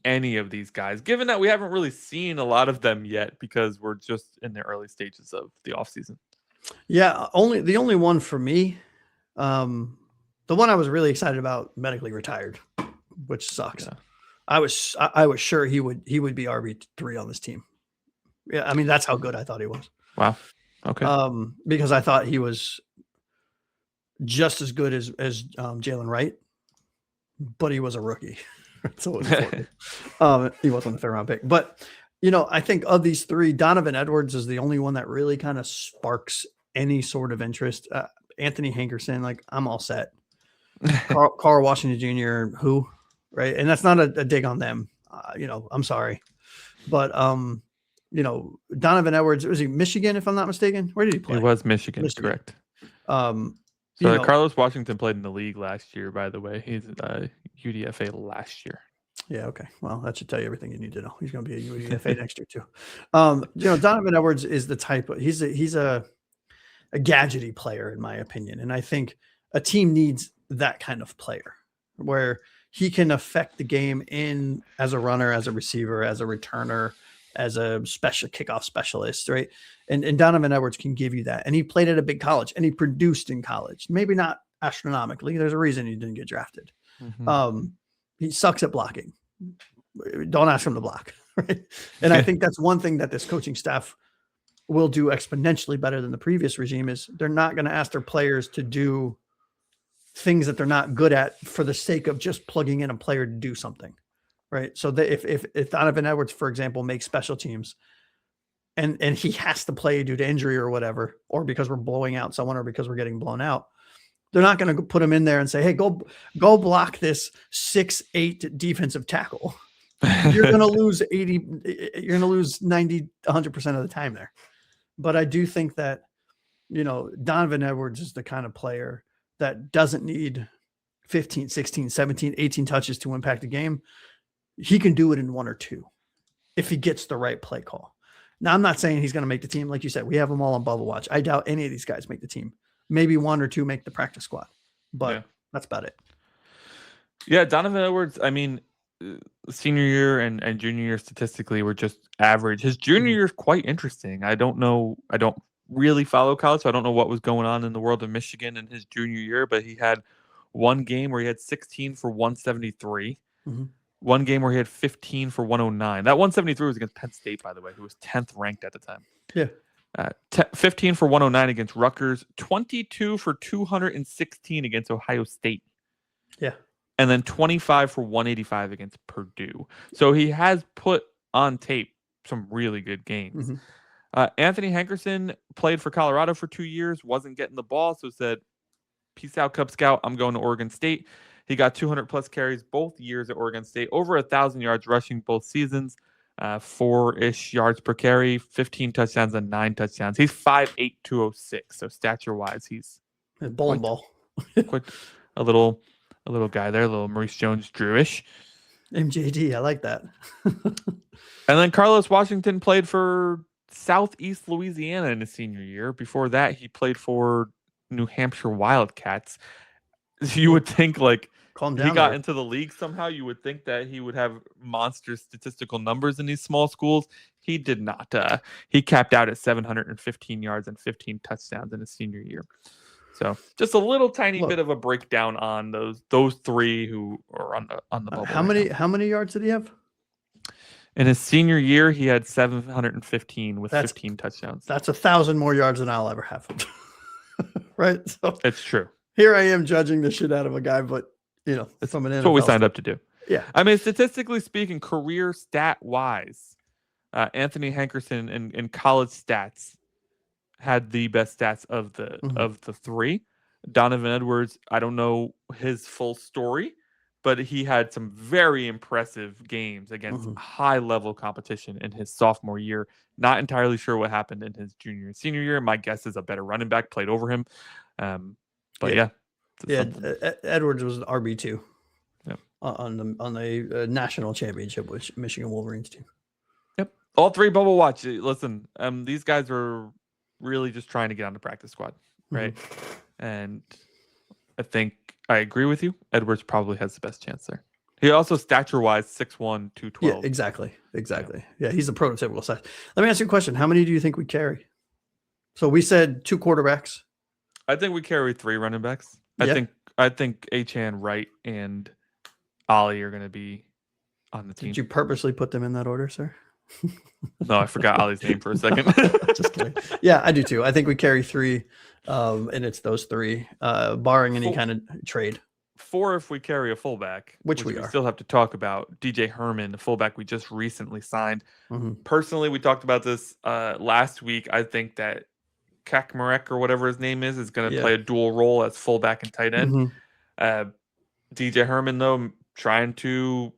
any of these guys, given that we haven't really seen a lot of them yet because we're just in the early stages of the offseason? Yeah, the only one for me, the one I was really excited about, medically retired, which sucks. Yeah. I was sure he would be RB3 on this team. Yeah, I mean that's how good I thought he was. Wow. Okay. Because I thought he was just as good as Jaylen Wright, but he was a rookie. So it was he wasn't a 3rd round pick. But I think of these three, Donovan Edwards is the only one that really kind of sparks any sort of interest. Anthony Hankerson, like I'm all set. Carl Washington Jr., who, right? And that's not a dig on them. I'm sorry. But, Donovan Edwards, was he Michigan, if I'm not mistaken? Where did he play? It was Michigan. Correct. Carlos Washington played in the league last year, by the way. He's UDFA last year. Yeah, okay. Well, that should tell you everything you need to know. He's going to be a UDFA next year too. Donovan Edwards is the type of he's a gadgety player in my opinion, and I think a team needs that kind of player where he can affect the game in as a runner, as a receiver, as a returner, as a special kickoff specialist, right? And Donovan Edwards can give you that. And he played at a big college and he produced in college. Maybe not astronomically. There's a reason he didn't get drafted. Mm-hmm. He sucks at blocking. Don't ask him to block, right? And I think that's one thing that this coaching staff will do exponentially better than the previous regime is they're not going to ask their players to do things that they're not good at for the sake of just plugging in a player to do something, right? So if Donovan Edwards, for example, makes special teams and he has to play due to injury or whatever, or because we're blowing out someone or because we're getting blown out, they're not going to put him in there and say, hey, go block this 6'8" defensive tackle. You're going to lose 80, you're going to lose 90, 100% of the time there. But I do think that, Donovan Edwards is the kind of player that doesn't need 15, 16, 17, 18 touches to impact a game. He can do it in one or two if he gets the right play call. Now, I'm not saying he's going to make the team. Like you said, we have them all on bubble watch. I doubt any of these guys make the team. Maybe one or two make the practice squad, but that's about it. Yeah, Donovan Edwards, I mean, senior year and junior year statistically were just average. His junior year is quite interesting. I don't know. I don't really follow college, so I don't know what was going on in the world of Michigan in his junior year, but he had one game where he had 16 for 173. Mm-hmm. One game where he had 15 for 109. That 173 was against Penn State, by the way, who was 10th ranked at the time. Yeah. 15 for 109 against Rutgers, 22 for 216 against Ohio State. Yeah. And then 25 for 185 against Purdue. So he has put on tape some really good games. Mm-hmm. Anthony Hankerson played for Colorado for 2 years, wasn't getting the ball, so said, peace out, Cub Scout. I'm going to Oregon State. He got 200 plus carries both years at Oregon State, over 1,000 yards rushing both seasons. 4-ish yards per carry, 15 touchdowns and 9 touchdowns. He's 5'8", 206. So stature-wise, he's bowling ball. Quite a little guy there, a little Maurice Jones-Drew-ish. MJD, I like that. And then Carlos Washington played for Southeast Louisiana in his senior year. Before that, he played for New Hampshire Wildcats. You would think he got into the league somehow. You would think that he would have monster statistical numbers in these small schools. He did not. He capped out at 715 yards and 15 touchdowns in his senior year. So just a little tiny bit of a breakdown on those three who are on the bubble. How many yards did he have? In his senior year, he had 715 with 15 touchdowns. That's 1,000 more yards than I'll ever have. Right? So it's true. Here I am judging the shit out of a guy, but that's what we signed up to do. Yeah. I mean, statistically speaking, career stat wise, Anthony Hankerson in college stats had the best stats of the three. Donovan Edwards, I don't know his full story, but he had some very impressive games against high level competition in his sophomore year. Not entirely sure what happened in his junior and senior year. My guess is a better running back played over him. But yeah. Edwards was an RB2 on the national championship with Michigan Wolverines team. Yep. All three bubble watch. Listen, these guys are really just trying to get on the practice squad, right? Mm-hmm. And I think I agree with you. Edwards probably has the best chance there. He also stature-wise, 6'1", 212. Yeah, exactly. Yeah, he's a prototypical size. Let me ask you a question. How many do you think we carry? So we said 2 quarterbacks. I think we carry 3 running backs. I think Achane, Wright, and Ollie are going to be on the team. Did you purposely put them in that order, sir? No, I forgot Ollie's name for a second. Just kidding. Yeah, I do too. I think we carry 3, and it's those 3, barring any kind of trade. 4 if we carry a fullback, Which we are. still have to talk about. DJ Herman, the fullback we just recently signed. Mm-hmm. Personally, we talked about this last week. I think that Kakmarek or whatever his name is going to play a dual role as fullback and tight end. Mm-hmm. DJ Herman, though, trying to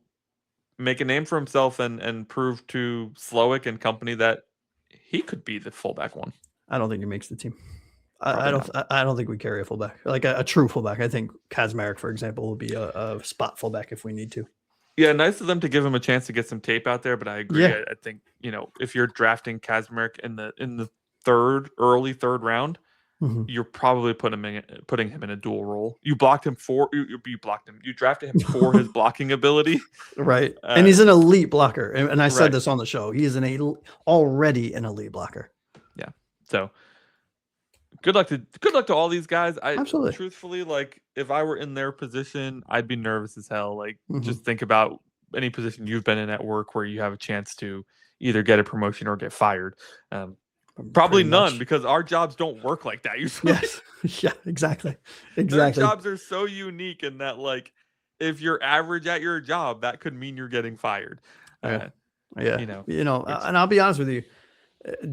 make a name for himself and prove to Slowick and company that he could be the fullback one. I don't think he makes the team. I don't think we carry a fullback, like a true fullback. I think Kazmarek, for example, will be a spot fullback if we need to. Yeah, nice of them to give him a chance to get some tape out there, but I agree. Yeah. I think, if you're drafting Kazmarek in the early third round, you're probably putting him in a dual role. You blocked him you drafted him for his blocking ability. Right. And he's an elite blocker. And I said this on the show. He is already an elite blocker. Yeah. So good luck to all these guys. Absolutely. Truthfully, like, if I were in their position, I'd be nervous as hell. Like, just think about any position you've been in at work where you have a chance to either get a promotion or get fired. Probably none, because our jobs don't work like that usually. Yes. Yeah, exactly. Their jobs are so unique in that, like, if you're average at your job, that could mean you're getting fired. And I'll be honest with you,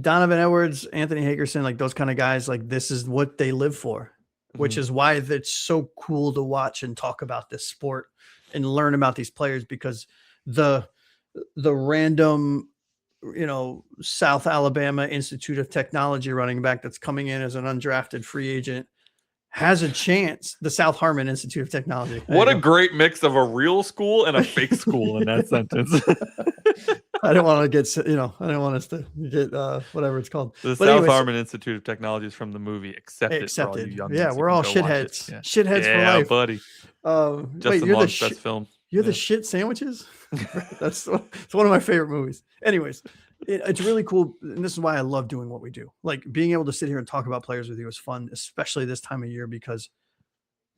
Donovan Edwards, Anthony Hagerson, like those kind of guys, like this is what they live for, which is why it's so cool to watch and talk about this sport and learn about these players, because the random, South Alabama Institute of Technology running back that's coming in as an undrafted free agent has a chance. The South Harmon Institute of Technology. What a great mix of a real school and a fake school in that sentence. I don't want to get, I don't want us to get whatever it's called. The South Harmon Institute of Technology is from the movie Accepted. For all you young we're all shitheads. Yeah. Shitheads for life. Buddy. Justin Long's best film. You're the shit sandwiches? It's one of my favorite movies. Anyways, it's really cool. And this is why I love doing what we do. Like, being able to sit here and talk about players with you is fun, especially this time of year, because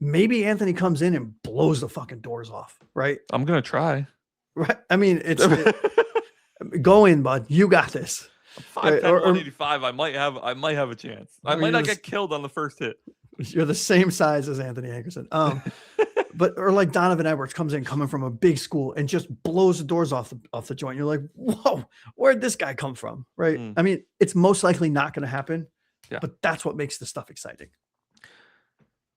maybe Anthony comes in and blows the fucking doors off, right? I'm going to try. Right. I mean, go in, bud. You got this. 5'10", 185. I might have a chance. I might not get killed on the first hit. You're the same size as Anthony Hankerson. Or like Donovan Edwards coming from a big school and just blows the doors off the joint. You're like, whoa, where'd this guy come from? Right. I mean, it's most likely not going to happen, but that's what makes the stuff exciting.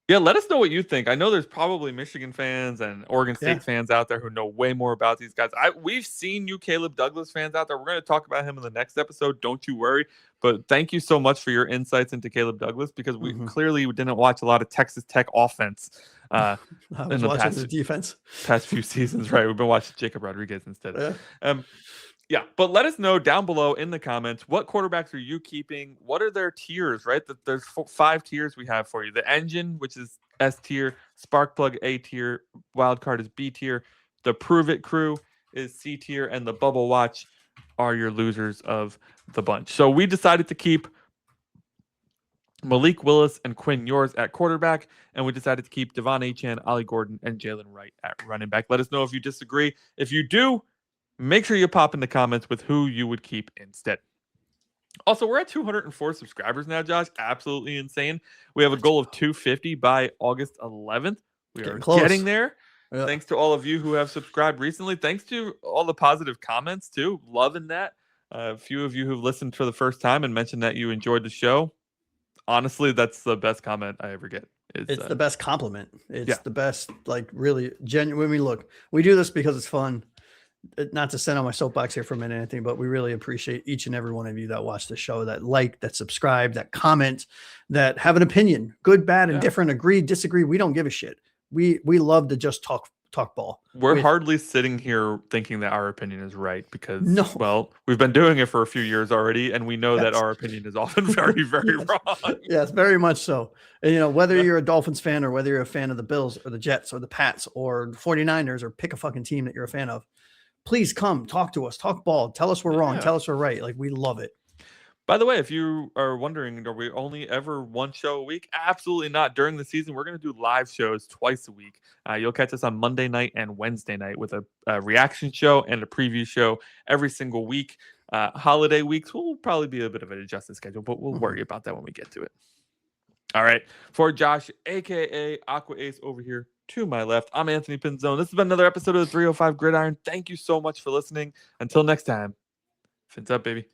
Yeah, let us know what you think. I know there's probably Michigan fans and Oregon State fans out there who know way more about these guys. We've seen you Caleb Douglas fans out there. We're going to talk about him in the next episode. Don't you worry. But thank you so much for your insights into Caleb Douglas, because we clearly didn't watch a lot of Texas Tech offense I was watching the defense. Past few seasons, right? We've been watching Jacob Rodriguez instead. Yeah, but let us know down below in the comments, what quarterbacks are you keeping? What are their tiers, right? There's 5 tiers we have for you. The Engine, which is S tier, Sparkplug A tier, Wildcard is B tier, the Prove It crew is C tier, and the Bubble Watch are your losers of the bunch. So we decided to keep Malik Willis and Quinn Ewers at quarterback, and we decided to keep De'Von Achane, Ollie Gordon, and Jaylen Wright at running back. Let us know if you disagree. If you do, make sure you pop in the comments with who you would keep instead. Also, we're at 204 subscribers now, Josh. Absolutely insane. We have a goal of 250 by August 11th. We are getting there. Yeah. Thanks to all of you who have subscribed recently. Thanks to all the positive comments, too. Loving that. A few of you who've listened for the first time and mentioned that you enjoyed the show. Honestly, that's the best comment I ever get. It's the best compliment. It's the best, like, really genuine. We do this because it's fun. Not to send on my soapbox here for a minute, Anthony, but we really appreciate each and every one of you that watch the show, that like, that subscribe, that comment, that have an opinion, good, bad, and different, agree, disagree. We don't give a shit. We love to just talk ball. We're hardly sitting here thinking that our opinion is right, because, well, we've been doing it for a few years already, and we know that our opinion is often very, very wrong. Yes, very much so. And, whether you're a Dolphins fan or whether you're a fan of the Bills or the Jets or the Pats or the 49ers, or pick a fucking team that you're a fan of, please come talk to us, talk ball, tell us we're wrong, tell us we're right. Like, we love it. By the way, if you are wondering, are we only ever one show a week? Absolutely not. During the season, we're going to do live shows twice a week. You'll catch us on Monday night and Wednesday night with a reaction show and a preview show every single week. Holiday weeks will probably be a bit of an adjusted schedule, but we'll worry about that when we get to it. All right. For Josh, a.k.a. Aqua Ace over here, To my left, I'm Anthony Pinzone. This has been another episode of the 305 Gridiron. Thank you so much for listening. Until next time, fins up, baby.